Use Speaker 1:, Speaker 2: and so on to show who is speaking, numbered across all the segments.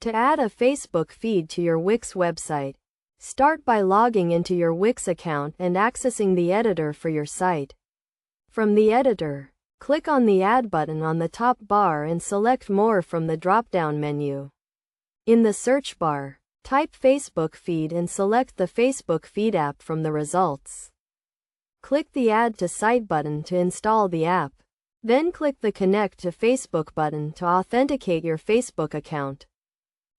Speaker 1: To add a Facebook feed to your Wix website, start by logging into your Wix account and accessing the editor for your site. From the editor, click on the Add button on the top bar and select More from the drop-down menu. In the search bar, type Facebook feed and select the Facebook feed app from the results. Click the Add to Site button to install the app. Then click the Connect to Facebook button to authenticate your Facebook account.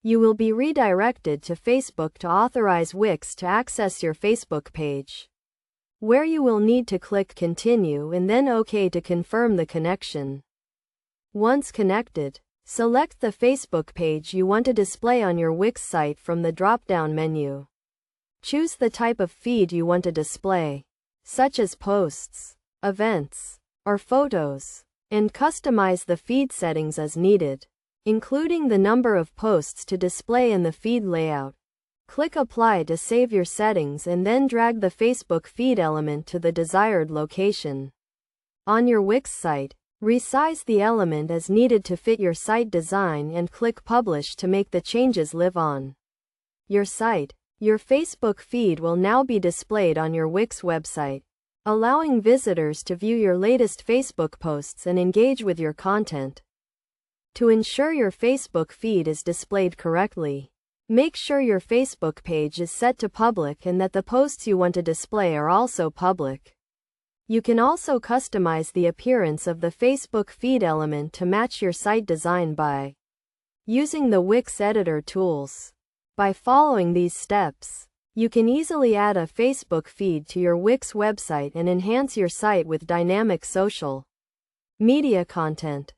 Speaker 1: You will be redirected to Facebook to authorize Wix to access your Facebook page, where you will need to click Continue and then OK to confirm the connection. Once connected, select the Facebook page you want to display on your Wix site from the drop-down menu. Choose the type of feed you want to display, such as posts, events, or photos, and customize the feed settings as needed, including the number of posts to display in the feed layout. Click Apply to save your settings and then drag the Facebook feed element to the desired location. On your Wix site, resize the element as needed to fit your site design and click Publish to make the changes live on your site. Your Facebook feed will now be displayed on your Wix website, allowing visitors to view your latest Facebook posts and engage with your content. To ensure your Facebook feed is displayed correctly, make sure your Facebook page is set to public and that the posts you want to display are also public. You can also customize the appearance of the Facebook feed element to match your site design by using the Wix editor tools. By following these steps, you can easily add a Facebook feed to your Wix website and enhance your site with dynamic social media content.